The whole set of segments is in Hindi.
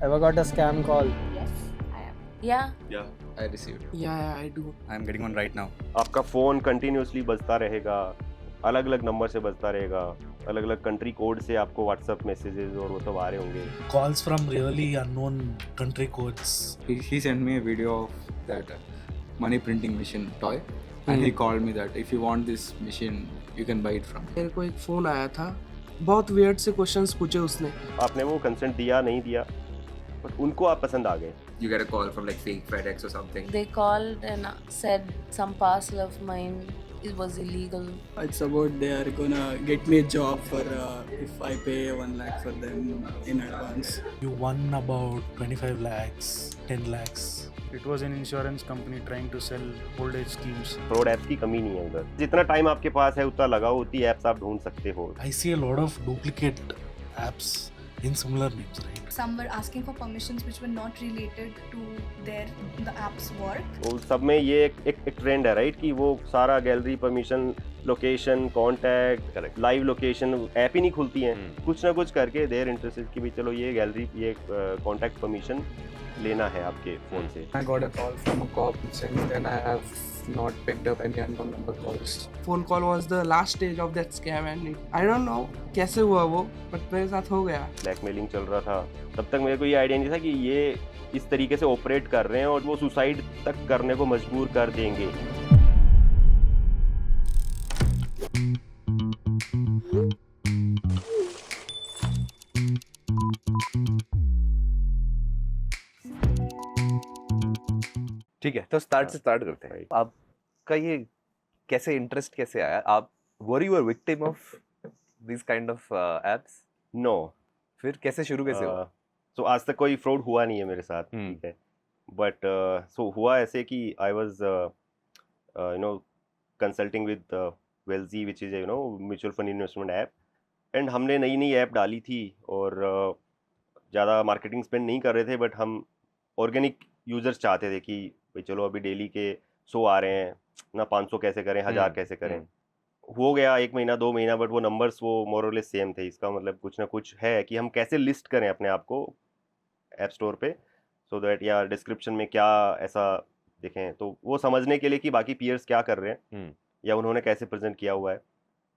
Ever got a scam call? Yes, I am. Yeah. Yeah, I received. Yeah, I do. I'm getting one right now. आपका फ़ोन कंटिन्यूसली बजता रहेगा, अलग अलग नंबर से बजता रहेगा, अलग अलग कंट्री कोड से आपको व्हाट्सएप मैसेजेस और वो सब आ रहे होंगे. Calls from really unknown country codes. He sent me a video of that money printing machine toy, and he called me that if you want this machine, you can buy it from me. मेरे को एक फ़ोन आया था, बहुत वियर्ड से क्वेश्चंस पूछे उसने. आपने वो कंसेंट दिया नहीं दिया, बट उनको आप पसंद आ गए. You get a call from like fake FedEx or something. They called and said some parcel of mine it was illegal. It's about they are gonna get me a job for if I pay 1 lakh for them in advance. You won about 25 lakhs, 10 lakhs. It was an insurance company trying to sell old age schemes. Fraud apps की कमी नहीं है उधर. जितना टाइम आपके पास है उतना लगाओ, उतनी ऐप्स आप ढूंढ सकते हो. I see a lot of duplicate apps in similar names, right? Some were asking for permissions which were not related to the app's work. वो सब में ये एक ट्रेंड है राइट कि वो सारा gallery permission, location, contact, live location app ही नहीं खुलती हैं. कुछ ना कुछ करके देर इंटरेस्टेड कि भी चलो ये गैलरी, ये कॉन्टैक्ट परमिशन लेना है आपके फ़ोन से. I got a call from a cop. Since then, I have not picked up any unknown number calls. Phone call was the last stage of that scam and I don't know कैसे हुआ वो, but मेरे साथ हो गया. ब्लैकमेलिंग चल रहा था. तब तक मेरे को ये आइडिया नहीं था कि ये इस तरीके से ऑपरेट कर रहे हैं और वो सुसाइड तक करने को मजबूर कर देंगे. ठीक है, तो स्टार्ट करते हैं. आपका ये कैसे इंटरेस्ट कैसे आया? आप were you a victim of this kind of apps? No. फिर कैसे शुरू कैसे हुआ? सो आज तक कोई फ्रॉड हुआ नहीं है मेरे साथ. ठीक है, बट सो हुआ ऐसे कि I was you know consulting with वेल्जी which is you know mutual fund investment app. And हमने नई नई ऐप डाली थी और ज़्यादा मार्केटिंग स्पेंड नहीं कर रहे थे, बट हम ऑर्गेनिक यूजर्स चाहते थे कि भाई चलो अभी डेली के 100 आ रहे हैं ना, 500 कैसे करें, 1000 कैसे करें. हो गया 1 महीना 2 महीना, बट वो नंबर्स वो मोरलेस सेम थे. इसका मतलब कुछ ना कुछ है कि हम कैसे लिस्ट करें अपने आप को ऐप स्टोर पे, सो दैट या डिस्क्रिप्शन में क्या ऐसा दिखें, तो वो समझने के लिए कि बाकी पीयर्स क्या कर रहे हैं या उन्होंने कैसे प्रेजेंट किया हुआ है,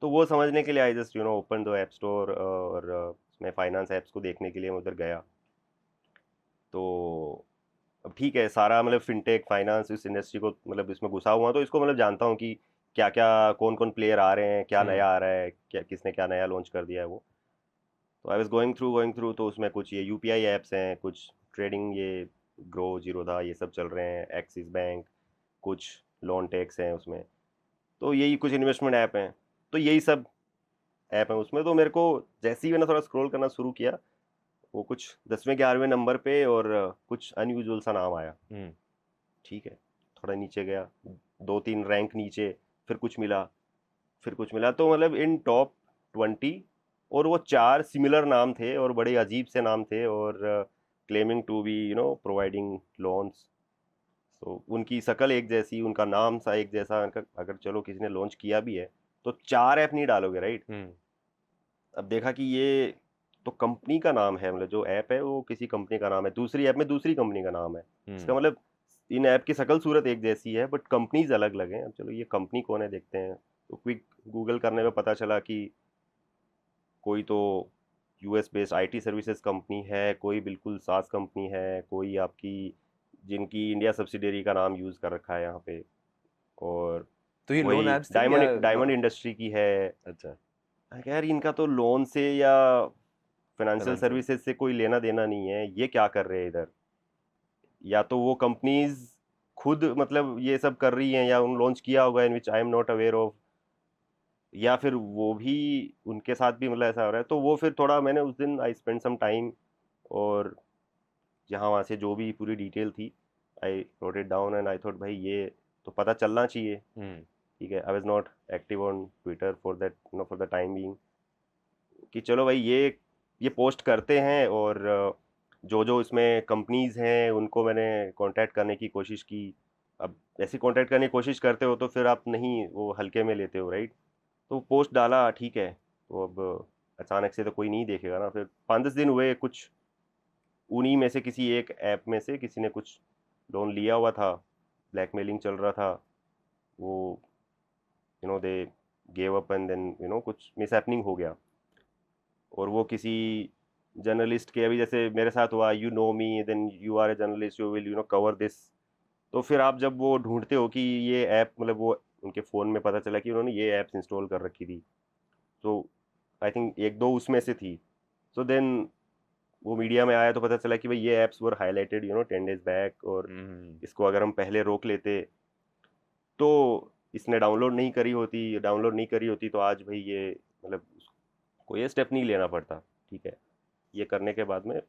तो वो समझने के लिए I just you know open the app store और उसमें फाइनेंस ऐप्स को देखने के लिए मैं उधर गया. तो अब ठीक है, सारा मतलब फिनटेक फाइनेंस इस इंडस्ट्री को मतलब इसमें घुसा हुआ, तो इसको मतलब जानता हूँ कि क्या क्या कौन कौन प्लेयर आ रहे हैं, क्या नया आ रहा है, क्या किसने क्या नया लॉन्च कर दिया है वो. तो आई वाज गोइंग थ्रू, तो उसमें कुछ ये यूपीआई ऐप्स हैं, कुछ ट्रेडिंग, ये ग्रो, जीरोधा, ये सब चल रहे हैं, एक्सिस बैंक, कुछ लोन टेक्स हैं उसमें, तो यही कुछ इन्वेस्टमेंट ऐप हैं, तो यही सब ऐप हैं उसमें. तो मेरे को जैसे ही मैंने थोड़ा स्क्रॉल करना शुरू किया, वो कुछ 10वें 11वें नंबर पे और कुछ अनयूजुअल सा नाम आया. ठीक है, थोड़ा नीचे गया, 2-3 रैंक नीचे, फिर कुछ मिला, तो मतलब इन टॉप 20 और वो 4 सिमिलर नाम थे और बड़े अजीब से नाम थे और claiming to be you know providing loans. तो उनकी शक्ल एक जैसी, उनका नाम सा एक जैसा. अगर चलो किसी ने लॉन्च किया भी है तो 4 ऐप नहीं डालोगे राइट. अब देखा कि ये तो कंपनी का नाम है, मतलब जो ऐप है वो किसी कंपनी का नाम है, दूसरी ऐप में दूसरी कंपनी का नाम है. इसका मतलब इन ऐप की शक्ल सूरत एक जैसी है बट कंपनीज अलग अलग हैं. अब चलो ये कंपनी कौन है देखते हैं, तो क्विक गूगल करने में पता चला कि कोई तो US based IT services company है, कोई बिल्कुल सास कंपनी है, कोई आपकी जिनकी इंडिया सब्सिडियरी का नाम यूज़ कर रखा है यहाँ पे, और तो ये लोन ऐप्स डायमंड इंडस्ट्री की है. अच्छा, यार इनका तो लोन से या फाइनेंशियल सर्विसेज से कोई लेना देना नहीं है, ये क्या कर रहे हैं इधर. या तो वो कंपनीज खुद मतलब ये सब कर रही हैं या उन लॉन्च किया होगा in which I am not aware of, या फिर वो भी उनके साथ भी मतलब ऐसा हो रहा है. तो वो फिर थोड़ा मैंने उस दिन आई स्पेंड सम टाइम और जहाँ वहाँ से जो भी पूरी डिटेल थी I note it down and I thought भाई ये तो पता चलना चाहिए. ठीक है, I was not active on Twitter for that no for the time being, कि चलो भाई ये पोस्ट करते हैं और जो इसमें कंपनीज हैं उनको मैंने कांटेक्ट करने की कोशिश की. अब ऐसी कांटेक्ट करने की कोशिश करते हो तो फिर आप नहीं वो हल्के में लेते हो राइट. तो पोस्ट डाला, ठीक है, तो अब अचानक से तो कोई नहीं देखेगा ना. फिर 5-10 दिन हुए, कुछ उन्हीं में से किसी एक ऐप में से किसी ने कुछ लोन लिया हुआ था, ब्लैकमेलिंग चल रहा था, वो they gave up and then कुछ मिसहैपनिंग हो गया, और वो किसी जर्नलिस्ट के, अभी जैसे मेरे साथ हुआ, you know me, then you are a journalist, you will cover this. तो फिर आप जब वो ढूंढते हो कि ये ऐप, मतलब वो उनके फ़ोन में पता चला कि उन्होंने ये ऐप्स इंस्टॉल कर रखी थी, तो आई थिंक एक दो उसमें से थी। सो देन वो मीडिया में आया तो पता चला कि भाई ये ऐप्स वर हाईलाइटेड 10 days बैक, और इसको अगर हम पहले रोक लेते तो इसने डाउनलोड नहीं करी होती तो आज भाई ये मतलब कोई ये स्टेप नहीं लेना पड़ता। ठीक है, ये करने के बाद में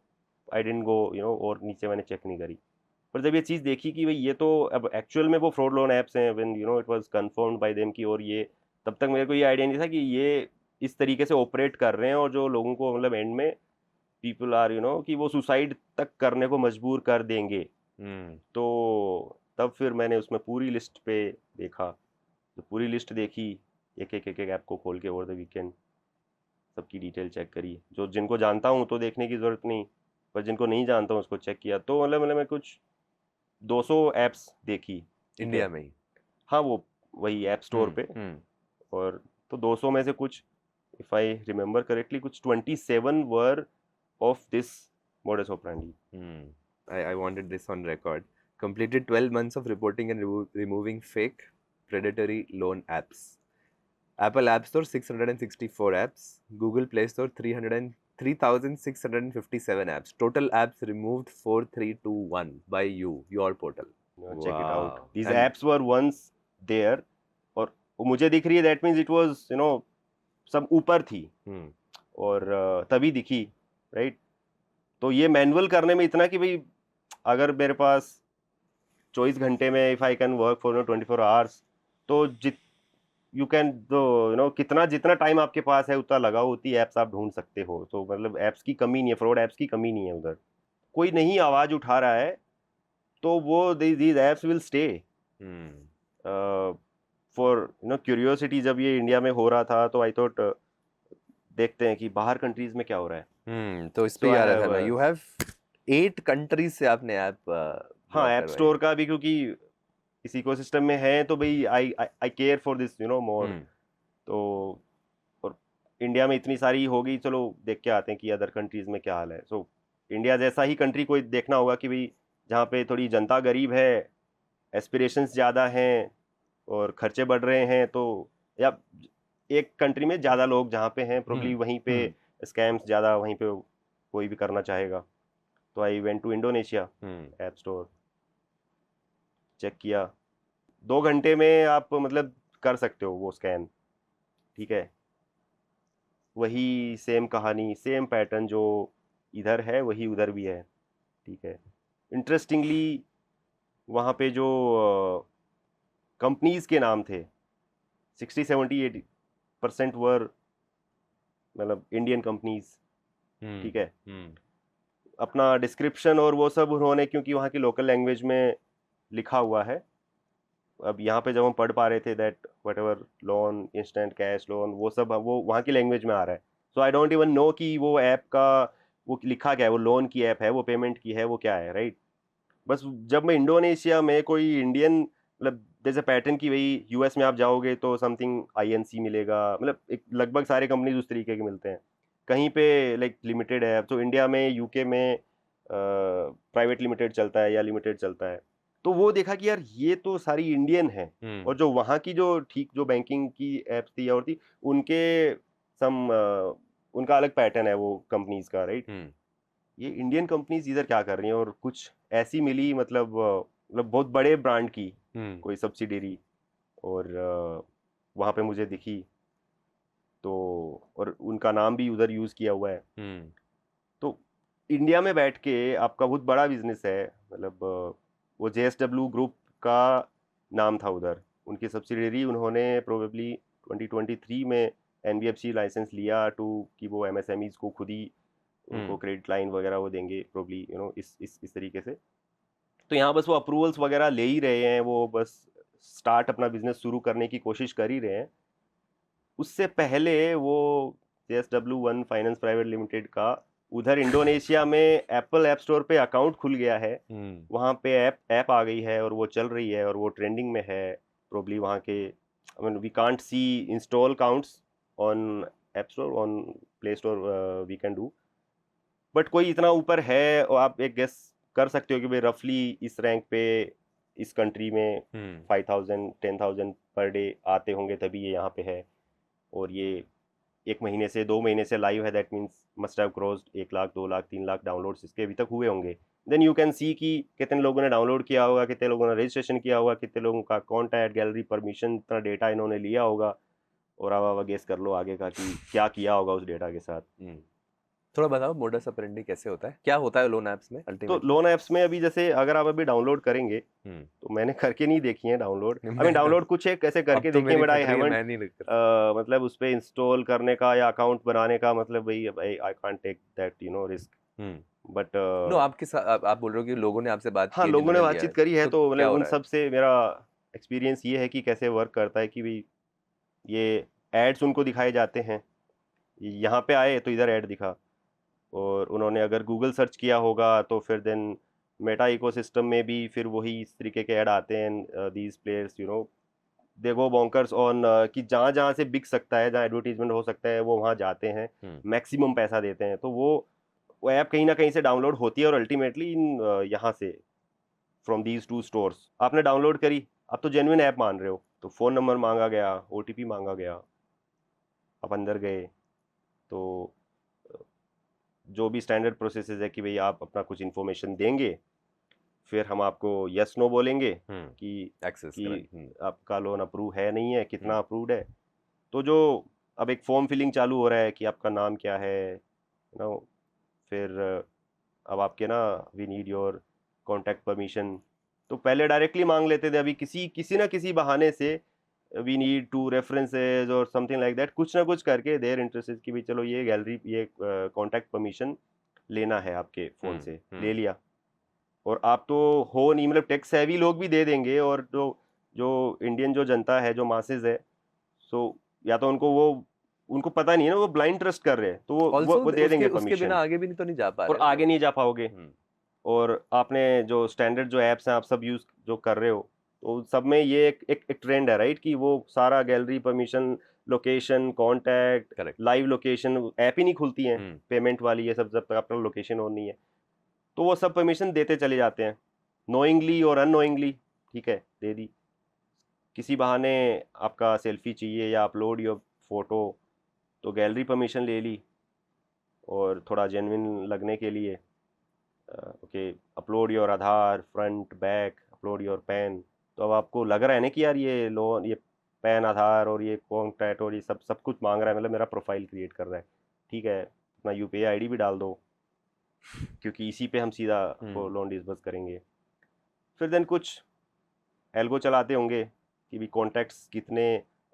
आई डेंट गो और नीचे मैंने चेक नहीं करी। पर जब ये चीज़ देखी कि भाई ये तो अब एक्चुअल में वो फ्रॉड लोन ऐप्स हैं, when it was confirmed bye them की, और ये तब तक मेरे को ये आइडिया नहीं था कि ये इस तरीके से ऑपरेट कर रहे हैं, और जो लोगों को मतलब एंड में पीपल आर कि वो सुसाइड तक करने को मजबूर कर देंगे। तो तब फिर मैंने उसमें पूरी लिस्ट पे देखा, तो पूरी लिस्ट देखी, एक एक ऐप को खोल के ओवर द वीकेंड सबकी डिटेल चेक करी। जो जिनको जानता हूँ तो देखने की ज़रूरत नहीं, पर जिनको नहीं जानता हूँ उसको चेक किया। तो मतलब मैं कुछ 200 ऐप्स देखी इंडिया में ही? हाँ, वो वही ऐप स्टोर पे। और तो 200 में से कुछ, इफ आई रिमेम्बर करेक्टली, कुछ 27 वर of this modus operandi. I wanted this on record. Completed 12 months of reporting and removing fake predatory loan apps. Apple App Store 664 apps. Google Play Store 3,657 apps. Total apps removed 4321 by your portal. Check it out. Wow. These And- apps were once there, और वो मुझे दिख रही है, that means it was सब ऊपर थी, और तभी दिखी, राइट? तो ये मैनुअल करने में इतना कि भाई अगर मेरे पास 24 घंटे में if I can work for 24 hours, तो यू कैन कितना जितना टाइम आपके पास है उतना लगाओ, उतनी ऐप्स आप ढूंढ सकते हो। तो मतलब ऐप्स की कमी नहीं है, फ्रॉड ऐप्स की कमी नहीं है उधर। कोई नहीं आवाज़ उठा रहा है तो वो these apps will stay for curiosity. जब ये इंडिया में हो रहा था तो आई थॉट देखते हैं कि बाहर कंट्रीज में क्या हो रहा है। तो इस पे So I आ रहा था have, मैं, यू हैव 8 कंट्रीज से आपने ऐप हाँ, ऐप स्टोर का भी, क्योंकि इस इकोसिस्टम में है तो भाई आई केयर फॉर दिस मोर। तो और इंडिया में इतनी सारी हो गई, चलो देख के आते हैं कि अदर कंट्रीज में क्या हाल है। सो इंडिया जैसा ही कंट्री कोई देखना होगा कि भाई जहाँ पे थोड़ी जनता गरीब है, एस्पिरेशंस ज़्यादा हैं और खर्चे बढ़ रहे हैं, तो या एक कंट्री में ज़्यादा लोग जहाँ पे हैं प्रोबब्ली वहीं पे स्कैम्स ज़्यादा, वहीं पे कोई भी करना चाहेगा। तो I went to Indonesia, app store check किया, 2 घंटे में आप मतलब कर सकते हो वो स्कैन। ठीक है, वही सेम कहानी, सेम पैटर्न जो इधर है वही उधर भी है। ठीक है, इंटरेस्टिंगली वहाँ पे जो कंपनीज़ के नाम थे 60-70-80% वर मतलब इंडियन कंपनीज। ठीक है, अपना डिस्क्रिप्शन और वो सब उन्होंने, क्योंकि वहाँ की लोकल लैंग्वेज में लिखा हुआ है। अब यहाँ पे जब हम पढ़ पा रहे थे that what ever loan, instant cash loan, वो सब वो वहाँ की लैंग्वेज में आ रहा है। सो आई डोंट इवन नो कि वो ऐप का वो लिखा क्या है, वो लोन की ऐप है, वो पेमेंट की है, वो क्या है, राइट? बस जब मैं इंडोनेशिया में कोई इंडियन, मतलब जैसे पैटर्न की, वही यूएस में आप जाओगे तो समथिंग आईएनसी मिलेगा, मतलब एक लगभग सारे कंपनीज उस तरीके के मिलते हैं। कहीं पे लाइक लिमिटेड है, तो इंडिया में यूके में प्राइवेट लिमिटेड चलता है या लिमिटेड चलता है। तो वो देखा कि यार ये तो सारी इंडियन है, और जो वहाँ की जो जो बैंकिंग की ऐप्स थी और थी उनके उनका अलग पैटर्न है वो कंपनीज का, राइट? ये इंडियन कंपनीज इधर क्या कर रही हैं, और कुछ ऐसी मिली मतलब बहुत बड़े ब्रांड की कोई सब्सिडरी, और वहाँ पे मुझे दिखी, तो और उनका नाम भी उधर यूज़ किया हुआ है। तो इंडिया में बैठ के आपका बहुत बड़ा बिजनेस है, मतलब वो JSW ग्रुप का नाम था उधर, उनकी सब्सिडरी, उन्होंने प्रोबेबली 2023 में NBFC लाइसेंस लिया कि वो MSMEs को खुद ही उनको क्रेडिट लाइन वगैरह वो देंगे प्रोबेबली इस तरीके से। तो यहाँ बस वो अप्रूवल्स वगैरह ले ही रहे हैं, वो बस स्टार्ट अपना बिजनेस शुरू करने की कोशिश कर ही रहे हैं। उससे पहले वो JSW1 फाइनेंस प्राइवेट लिमिटेड का उधर इंडोनेशिया में एप्पल ऐप स्टोर पे अकाउंट खुल गया है, वहाँ पे ऐप आ गई है और वो चल रही है और वो ट्रेंडिंग में है प्रोबली वहाँ के। I mean we can't see install counts on app store, on play store we can do, but कोई इतना ऊपर है और आप एक गेस कर सकते हो कि भाई रफली इस रैंक पे इस कंट्री में 5,000 10,000 पर डे आते होंगे तभी ये यहाँ पे है, और ये 1 महीने से 2 महीने से लाइव है, that means must have crossed 1 lakh 2 lakh 3 lakh downloads इसके अभी तक हुए होंगे। देन यू कैन सी कि कितने लोगों ने डाउनलोड किया होगा, कितने लोगों ने रजिस्ट्रेशन किया होगा, कितने लोगों का कॉन्टैक्ट गैलरी परमिशन इतना डेटा इन्होंने लिया होगा, और अब गेस कर लो आगे का कि क्या किया होगा उस डेटा के साथ। थोड़ा बताओ मोडस ऑपरेंडी कैसे होता है, क्या होता है लोन ऐप्स में तो अल्टीमेटली? लोन ऐप्स में अभी जैसे अगर आप अभी डाउनलोड करेंगे, तो मैंने करके नहीं देखी है डाउनलोड, आई मीन डाउनलोड कुछ एक ऐसे करके देखी है, बट आई हैवंट मतलब उस पे इंस्टॉल करने का या अकाउंट बनाने का मतलब भाई I can't take that risk, but no आपके साथ आप बोल रहे हो कि लोगों ने आपसे बात की हाँ है, लोगों ने जिन्होंने लिया बातचीत करी है, तो तो क्या मतलब हो उन रहा है? सब से मेरा एक्सपीरियंस ये है कि कैसे वर्क करता है कि भाई ये एड्स उनको दिखाए जाते हैं, यहाँ पे आए तो इधर ऐड दिखा, और उन्होंने अगर गूगल सर्च किया होगा तो फिर देन मेटा इकोसिस्टम में भी फिर वही इस तरीके के ऐड आते हैं, these players they go bonkers on कि जहाँ जहाँ से बिक सकता है, जहाँ एडवर्टीजमेंट हो सकता है वो वहाँ जाते हैं, मैक्सिमम पैसा देते हैं, तो वो ऐप कहीं ना कहीं से डाउनलोड होती है, और अल्टीमेटली यहाँ से फ्रॉम दीज 2 स्टोर्स आपने डाउनलोड करी, आप तो जेन्युइन ऐप मान रहे हो, तो फ़ोन नंबर मांगा गया, OTP मांगा गया, आप अंदर गए, तो जो भी स्टैंडर्ड प्रोसेसेस है कि भाई आप अपना कुछ इन्फॉर्मेशन देंगे, फिर हम आपको यस नो बोलेंगे कि एक्सेस आपका लोन अप्रूव है नहीं है, कितना अप्रूव्ड है, तो जो अब एक फॉर्म फिलिंग चालू हो रहा है कि आपका नाम क्या है फिर अब आपके we need your contact permission, तो पहले डायरेक्टली मांग लेते थे, अभी किसी ना किसी बहाने से वी नीड 2 रेफरेंसेज और समथिंग लाइक दैट, कुछ ना कुछ करके देयर इंटरेस्ट कि भाई चलो ये गैलरी ये कॉन्टैक्ट परमिशन लेना है आपके फ़ोन से, ले लिया, और आप तो हो नहीं, मतलब टेक सेवी लोग भी दे देंगे, और जो इंडियन जो जनता है, जो मासेस है, सो या तो उनको पता नहीं है ना, वो ब्लाइंड ट्रस्ट कर रहे हैं, तो वो दे देंगे उसके परमिशन, बिना आगे भी तो नहीं जा पा और रहे आगे नहीं जा पाओगे, और आपने जो स्टैंडर्ड जो ऐप्स हैं आप सब यूज़ जो कर रहे हो, तो सब में ये एक ट्रेंड है राइट, कि वो सारा gallery permission, location, contact, live location, app ही नहीं खुलती हैं पेमेंट वाली, ये सब जब तक अपना लोकेशन ऑन नहीं है, तो वो सब परमिशन देते चले जाते हैं, नोइंगली और अननोइंगली, ठीक है, दे दी, किसी बहाने आपका सेल्फी चाहिए या अपलोड योर फोटो, तो गैलरी परमिशन ले ली, और थोड़ा जेन्युइन लगने के लिए okay upload your Aadhaar front back, upload your pan, तो अब आपको लग रहा है ना कि यार ये लोन, ये पैन, आधार और ये कॉन्टैक्ट और ये सब कुछ मांग रहा है, मतलब मेरा प्रोफाइल क्रिएट कर रहा है, ठीक है, अपना UPI ID भी डाल दो, क्योंकि इसी पे हम सीधा वो लोन डिसबर्स करेंगे, फिर देन कुछ एल्गो चलाते होंगे कि भी कॉन्टैक्ट्स कितने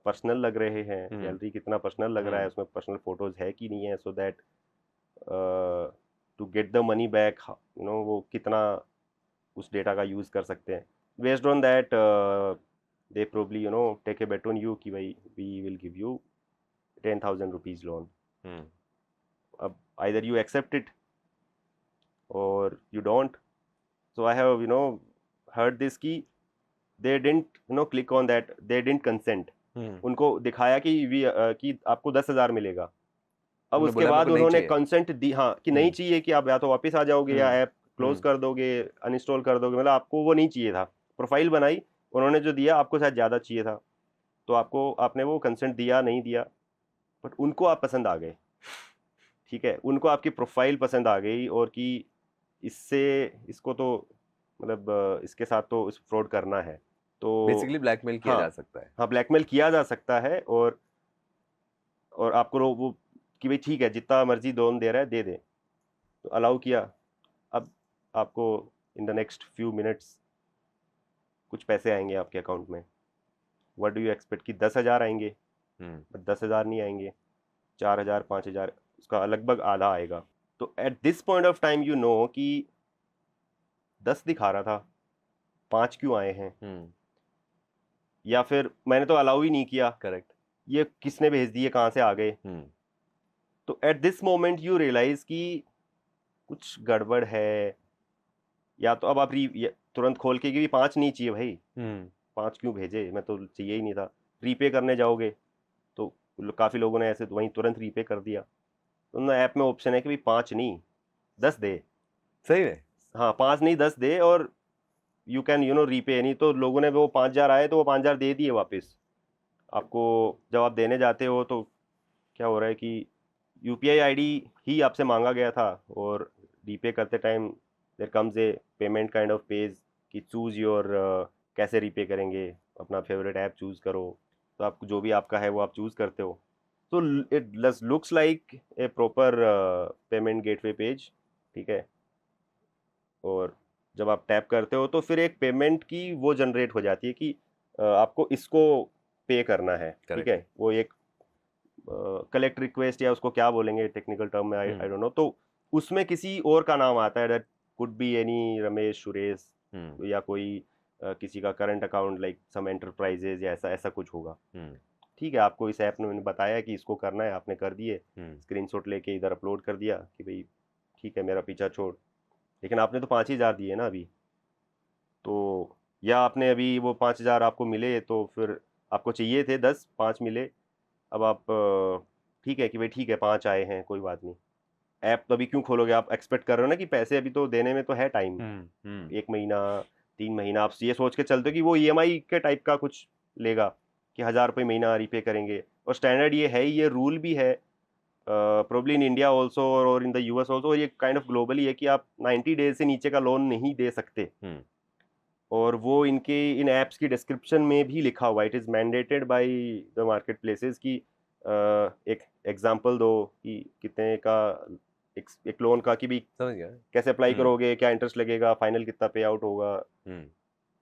पर्सनल लग रहे हैं, गैलरी कितना पर्सनल लग रहा है, उसमें पर्सनल फोटोज है कि नहीं है, so that to get the money back वो कितना उस डेटा का यूज़ कर सकते हैं, based on that they probably take a bet on you कि भाई we will give you 10,000 rupees loan, अब आइदर यू एक्सेप्ट इट और you don't, so I have heard this कि they didn't click on that, they didn't consent, उनको दिखाया कि आपको 10,000 मिलेगा, अब उसके बाद उन्होंने कंसेंट दी, हाँ, कि नहीं चाहिए, कि आप या तो वापस आ जाओगे या ऐप क्लोज कर दोगे, अनइंस्टॉल कर दोगे, मतलब आपको वो नहीं चाहिए था, प्रोफाइल बनाई उन्होंने, जो दिया आपको शायद ज़्यादा चाहिए था, तो आपने वो कंसेंट दिया नहीं दिया, बट उनको आप पसंद आ गए, ठीक है, उनको आपकी प्रोफाइल पसंद आ गई, और कि इसको तो मतलब इसके साथ तो इस फ्रॉड करना है, तो बेसिकली ब्लैकमेल किया जा सकता है, हाँ ब्लैकमेल किया जा सकता है, और आपको वो कि भाई ठीक है जितना मर्जी लोन दे रहा है दे दे, तो अलाउ किया, अब आपको in the next few minutes कुछ पैसे आएंगे आपके अकाउंट में, व्हाट डू यू एक्सपेक्ट कि 10,000 आएंगे, 10,000 नहीं आएंगे, 4,000 5,000, उसका लगभग आधा आएगा, तो at this point of time कि 10 दिखा रहा था, 5 क्यों आए हैं, या फिर मैंने तो अलाउ ही नहीं किया, करेक्ट, ये किसने भेज दिए, कहाँ से आ गए, तो at this moment you realise कि कुछ गड़बड़ है, या तो अब आप तुरंत खोल के कि 5 नहीं चाहिए भाई, 5 क्यों भेजे, मैं तो चाहिए ही नहीं था। रीपे करने जाओगे तो काफ़ी लोगों ने ऐसे तो वहीं तुरंत रीपे कर दिया। तो ना ऐप में ऑप्शन है कि भाई 5 नहीं 10 दे, सही है। हाँ 5 नहीं 10 दे, और यू कैन रीपे। नहीं तो लोगों ने वो 5,000 आए तो वो 5,000 दे दिए वापस आपको। जब आप देने जाते हो तो क्या हो रहा है कि UPI ID ही आपसे मांगा गया था, और रीपे करते time there comes a payment kind of page कि चूज़ योर कैसे रीपे करेंगे, अपना फेवरेट ऐप चूज़ करो। तो आप जो भी आपका है वो आप चूज़ करते हो। तो it looks like a proper payment gateway page, ठीक है। और जब आप टैप करते हो तो फिर एक पेमेंट की वो जनरेट हो जाती है कि आपको इसको पे करना है, ठीक है। वो एक कलेक्ट रिक्वेस्ट या उसको क्या बोलेंगे टेक्निकल टर्म में, आई डोंट नो। तो उसमें किसी और का नाम आता है, that could be any Ramesh, Suresh, या कोई किसी का current account like some enterprises या ऐसा कुछ होगा, ठीक है। आपको इस ऐप ने मैंने बताया कि इसको करना है, आपने कर दिए, स्क्रीनशॉट लेके इधर अपलोड कर दिया कि भाई ठीक है मेरा पीछा छोड़। लेकिन आपने तो 5,000 दिए ना अभी, तो या आपने अभी वो 5,000 आपको मिले, तो फिर आपको चाहिए थे 10, 5 मिले। अब आप ठीक है कि भाई ठीक है 5 आए हैं, कोई बात नहीं। ऐप तो अभी क्यों खोलोगे, आप एक्सपेक्ट कर रहे हो ना कि पैसे अभी तो देने में तो है टाइम, 1 महीना 3 महीना। आप ये सोच के चलते हो कि वो EMI के टाइप का कुछ लेगा कि 1,000 रुपये महीना रीपे करेंगे। और स्टैंडर्ड ये है ही, ये रूल भी है प्रोबब्ली इन इंडिया ऑल्सो और इन द US ऑल्सो, और ये काइंड ऑफ ग्लोबली है कि आप 90 डेज से नीचे का लोन नहीं दे सकते। और वो इन ऐप्स की डिस्क्रिप्शन में भी लिखा हुआ है, it is mandated by the market places की एक एग्जांपल दो कि कितने का एक लोन का, कि भी समझ गया। कैसे अप्लाई करोगे, क्या इंटरेस्ट लगेगा, फाइनल कितना पे आउट होगा।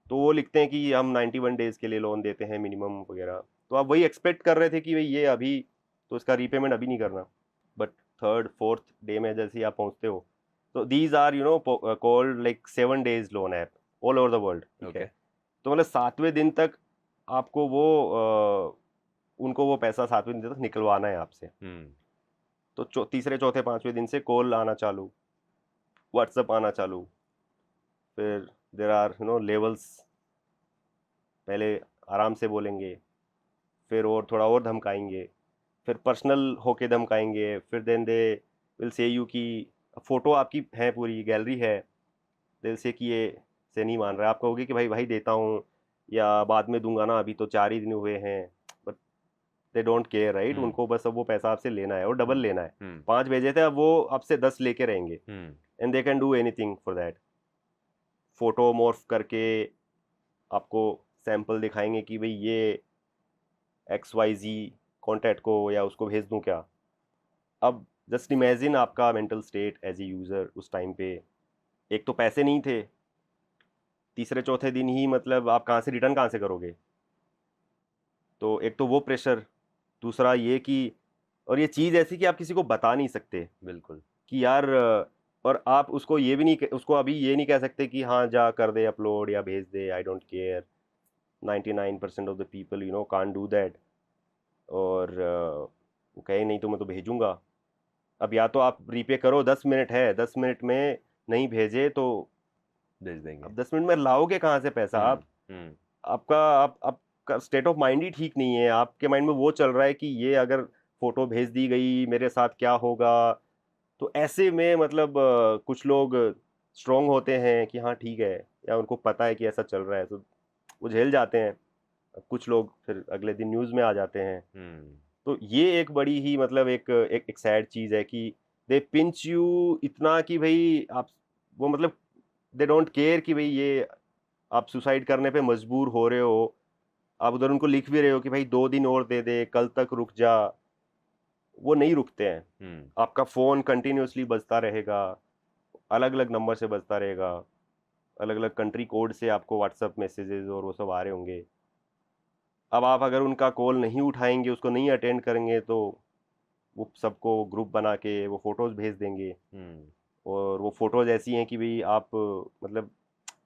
तो वो लिखते हैं कि हम 91 डेज के लिए लोन देते हैं मिनिमम वगैरह। तो आप वही एक्सपेक्ट कर रहे थे कि भाई ये अभी तो इसका रीपेमेंट अभी नहीं करना, बट 3rd 4th डे में जैसे ही आप पहुंचते हो तो these are called like 7 days loan app all over the world, ठीक है। तो मतलब 7वें दिन तक आपको वो उनको वो पैसा 7वें दिन तक निकलवाना है आपसे। तो तीसरे चौथे 5वें दिन से कॉल आना चालू, व्हाट्सएप आना चालू, फिर देर आर लेवल्स। पहले आराम से बोलेंगे, फिर और थोड़ा और धमकाएंगे, फिर पर्सनल होके धमकाएंगे, फिर then they will say you कि फ़ोटो आपकी है, पूरी गैलरी है, दिल से कि ये से नहीं मान रहा है। आप कहोगे कि भाई देता हूँ या बाद में दूंगा ना, अभी तो 4 ही दिन हुए हैं, but they don't care, right. उनको बस अब वो पैसा आपसे लेना है और डबल लेना है। 5 भेजे थे, अब वो आपसे 10 लेके रहेंगे, and they can do anything for that. Photo morph करके आपको सैंपल दिखाएंगे कि भाई ये XYZ कॉन्टैक्ट को या उसको भेज दूं क्या। अब जस्ट इमेजिन आपका mental state as a user उस टाइम पे। एक तो पैसे नहीं थे, तीसरे चौथे दिन ही मतलब आप रिटर्न कहाँ से करोगे। तो एक तो वो प्रेशर, दूसरा ये कि, और ये चीज़ ऐसी कि आप किसी को बता नहीं सकते बिल्कुल कि यार, और आप उसको ये भी नहीं, उसको अभी ये नहीं कह सकते कि हाँ जा कर दे अपलोड या भेज दे, I don't care. 99% of the people can't do that. और वो कहे नहीं तो मैं तो भेजूंगा। अब या तो आप रीपे करो, 10 मिनट है, 10 मिनट में नहीं भेजे तो भेज देंगे। अब 10 मिनट में लाओगे कहाँ से पैसा आप। आपका स्टेट ऑफ माइंड ही ठीक नहीं है। आपके माइंड में वो चल रहा है कि ये अगर फोटो भेज दी गई मेरे साथ क्या होगा। तो ऐसे में मतलब कुछ लोग स्ट्रॉन्ग होते हैं कि हाँ ठीक है, या उनको पता है कि ऐसा चल रहा है तो वो झेल जाते हैं। कुछ लोग फिर अगले दिन न्यूज़ में आ जाते हैं। तो ये एक बड़ी ही मतलब एक सैड चीज़ है कि दे पिंच यू इतना कि भाई आप वो मतलब दे डोंट केयर कि भाई ये आप सुसाइड करने पे मजबूर हो रहे हो। आप उधर उनको लिख भी रहे हो कि भाई 2 दिन और दे दे, कल तक रुक जा। वो नहीं रुकते हैं। आपका फ़ोन कंटिन्यूसली बजता रहेगा, अलग अलग नंबर से बजता रहेगा, अलग अलग कंट्री कोड से आपको व्हाट्सएप मैसेजेस और वो सब आ रहे होंगे। अब आप अगर उनका कॉल नहीं उठाएंगे, उसको नहीं अटेंड करेंगे, तो वो सबको ग्रुप बना के वो फ़ोटोज़ भेज देंगे। और वो फ़ोटोज़ ऐसी हैं कि भाई आप मतलब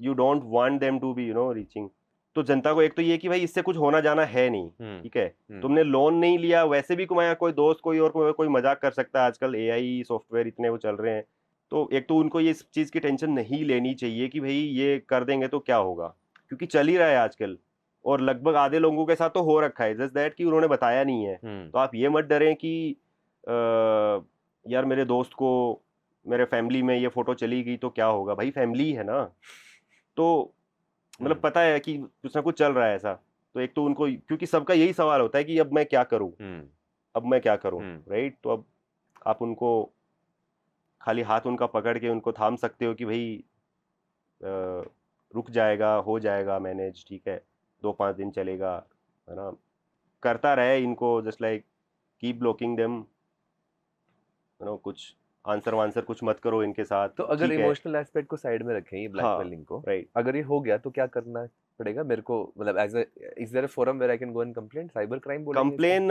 you don't want them to be reaching. तो जनता को एक तो ये कि भाई इससे कुछ होना जाना है नहीं, ठीक है। तुमने लोन नहीं लिया, वैसे भी कमाया, कोई दोस्त कोई और कोई मजाक कर सकता है। आजकल AI सॉफ्टवेयर इतने वो चल रहे हैं तो एक तो उनको ये इस चीज़ की टेंशन नहीं लेनी चाहिए कि भाई ये कर देंगे तो क्या होगा, क्योंकि चल ही रहा है आजकल, और लगभग आधे लोगों के साथ तो हो रखा है, जस्ट दैट कि उन्होंने बताया नहीं है। तो आप ये मत डरें कि यार मेरे दोस्त को, मेरे फैमिली में ये फोटो चली गई तो क्या होगा। भाई फैमिली है ना, तो मतलब पता है कि कुछ ना कुछ चल रहा है ऐसा। तो एक तो उनको, क्योंकि सबका यही सवाल होता है कि अब मैं क्या करूं, अब मैं क्या करूं, राइट। तो अब आप उनको खाली हाथ उनका पकड़ के उनको थाम सकते हो कि भाई रुक जाएगा, हो जाएगा मैनेज, ठीक है, 2-5 दिन चलेगा, है ना, करता रहे इनको, just like keep blocking them, you know, कुछ आंसर वांसर कुछ मत करो इनके साथ। तो अगर ठीक है, इमोशनल एस्पेक्ट को साइड में रखें ये ब्लैकमेलिंग को, राइट, अगर ये हो गया तो क्या करना पड़ेगा मेरे को, मतलब as a, is there a forum where I can go and complain, cyber crime बोलेंगे कंप्लेन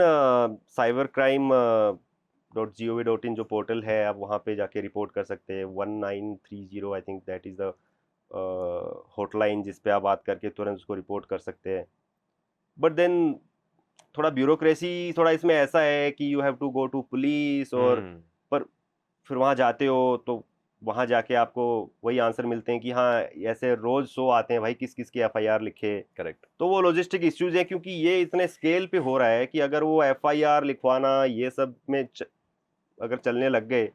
cybercrime.gov.in जो पोर्टल है, आप वहाँ पे जाके रिपोर्ट कर सकते हैं। 1930 I think that is the hotline जिस पे आप बात करके तुरंत उसको रिपोर्ट कर सकते हैं। बट देन थोड़ा ब्यूरोक्रेसी थोड़ा इसमें ऐसा है कि you have to go to police, और पर फिर वहाँ जाते हो तो वहाँ जाके आपको वही आंसर मिलते हैं कि हाँ ऐसे रोज 100 आते हैं भाई, किस किस की FIR लिखे। करेक्ट। तो वो लॉजिस्टिक इश्यूज हैं, क्योंकि ये इतने स्केल पे हो रहा है कि अगर वो FIR लिखवाना ये सब में अगर चलने लग गए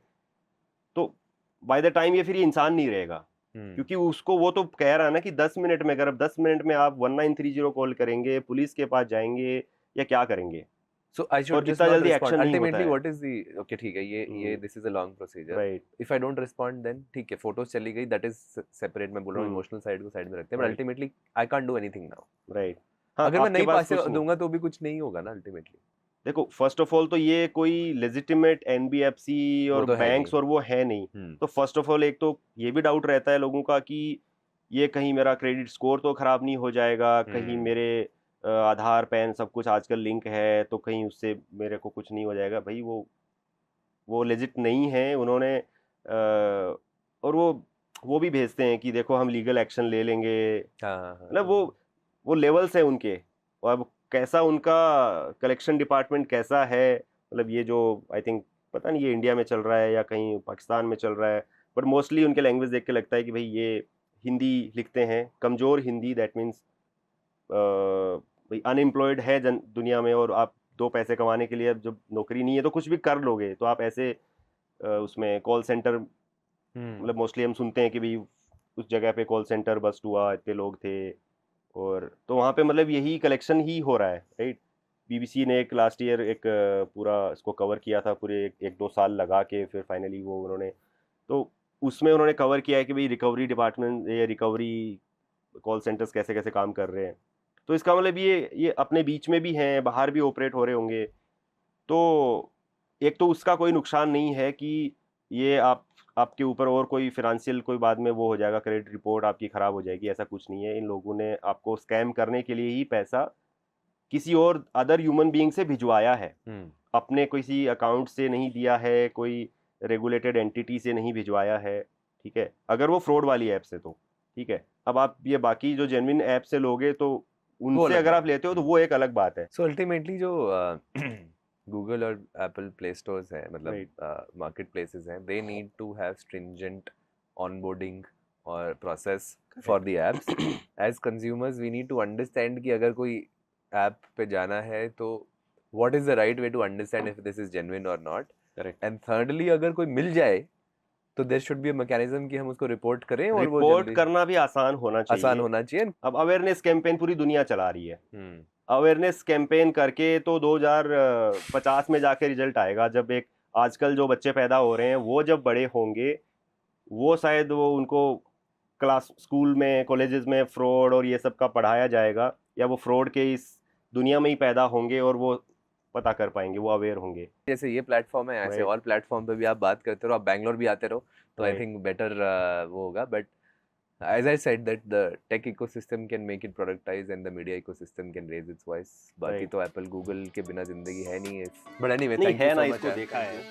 तो बाय द टाइम ये फिर ये इंसान नहीं रहेगा, क्योंकि उसको वो तो कह रहा है ना कि 10 मिनट में, अगर अब 10 मिनट में आप 1930 कॉल करेंगे, पुलिस के पास जाएंगे या क्या करेंगे, So I should और just इतना not जल्दी respond. एक्शन नहीं होता Ultimately, है। what is the okay? ठीक है, ये this is a long procedure. Right, If I don't respond, then ठीक है, photos चली गई, that is separate. मैं बोल रहा हूँ इमोशनल साइड को साइड में रखते हैं, but Right. ultimately I can't do anything now. Right. हाँ, अगर मैं आपके नहीं पास पैसे कुछ नहीं। दूंगा तो भी कुछ नहीं होगा ना ultimately. देखो, फर्स्ट ऑफ ऑल तो ये कोई लेजिटिमेट NBFC और तो है बैंक्स नहीं। और वो है नहीं। तो फर्स्ट ऑफ ऑल एक तो ये भी डाउट रहता है लोगों का कि ये कहीं मेरा क्रेडिट स्कोर तो खराब नहीं हो जाएगा, कहीं मेरे आधार पैन सब कुछ आजकल लिंक है, तो कहीं उससे मेरे को कुछ नहीं हो जाएगा। भाई वो लेजिट नहीं है, उन्होंने और वो भी भेजते हैं कि देखो हम लीगल एक्शन ले लेंगे, मतलब वो लेवल्स हैं उनके, और अब कैसा उनका कलेक्शन डिपार्टमेंट कैसा है, मतलब ये जो आई थिंक पता नहीं ये इंडिया में चल रहा है या कहीं पाकिस्तान में चल रहा है, बट मोस्टली उनके लैंग्वेज देख के लगता है कि भाई ये हिंदी लिखते हैं, कमज़ोर हिंदी, दैट मीन्स भाई अनएम्प्लॉयड है दुनिया में, और आप 2 पैसे कमाने के लिए अब जब नौकरी नहीं है तो कुछ भी कर लोगे, तो आप ऐसे उसमें कॉल सेंटर, मतलब मोस्टली हम सुनते हैं कि भाई उस जगह पे कॉल सेंटर बस्ट हुआ, इतने लोग थे, और तो वहाँ पे मतलब यही कलेक्शन ही हो रहा है, राइट। BBC ने एक लास्ट ईयर एक पूरा इसको कवर किया था, पूरे 1-2 साल लगा के, फिर फाइनली वो उन्होंने, तो उसमें उन्होंने कवर किया है कि भाई रिकवरी डिपार्टमेंट या रिकवरी कॉल सेंटर्स कैसे कैसे काम कर रहे हैं। तो इसका मतलब ये अपने बीच में भी हैं, बाहर भी ऑपरेट हो रहे होंगे। तो एक तो उसका कोई नुकसान नहीं है कि ये आपके ऊपर और कोई फिनेंशियल कोई बाद में वो हो जाएगा, क्रेडिट रिपोर्ट आपकी ख़राब हो जाएगी, ऐसा कुछ नहीं है। इन लोगों ने आपको स्कैम करने के लिए ही पैसा किसी और अदर ह्यूमन बीइंग से भिजवाया है, अपने किसी अकाउंट से नहीं दिया है, कोई रेगुलेटेड एंटिटी से नहीं भिजवाया है, ठीक है, अगर वो फ्रॉड वाली ऐप से तो ठीक है। अब आप ये बाकी जो जेन्युइन ऐप से लोगे तो उनसे अगर आप लेते हो तो वो एक अलग बात है। सो अल्टीमेटली जो गूगल और एप्पल प्ले स्टोर्स हैं, मतलब मार्केट प्लेसेस हैं, they need to have stringent onboarding और process for the apps. As consumers we need to understand कि अगर कोई ऐप पे जाना है तो what is the right way to understand if this is genuine और नॉट। करेक्ट। एंड थर्डली, अगर कोई मिल जाए तो there should be a mechanism कि हम उसको रिपोर्ट करें, और वो रिपोर्ट जल्दी करना भी आसान होना चाहिए। अब अवेयरनेस कैंपेन पूरी दुनिया चला रही है, अवेयरनेस कैंपेन करके तो 2050 में जाके रिजल्ट आएगा, जब एक आजकल जो बच्चे पैदा हो रहे हैं वो जब बड़े होंगे, वो शायद वो उनको क्लास स्कूल में कॉलेजेस में फ्रॉड और ये सब का पढ़ाया जाएगा, या वो फ्रॉड के इस दुनिया में ही पैदा होंगे और वो पता कर पाएंगे, वो अवेयर होंगे। जैसे ये प्लेटफॉर्म है, ऐसे और प्लेटफॉर्म पे भी आप बात करते रहो, आप बैंगलोर भी आते रहो, तो आई थिंक बेटर वो होगा। But as I said that the tech ecosystem can make it productize and the media ecosystem can raise its voice. बाकी तो Apple, Google के बिना जिंदगी है नहीं है। But anyway, thank you so much. देखा है।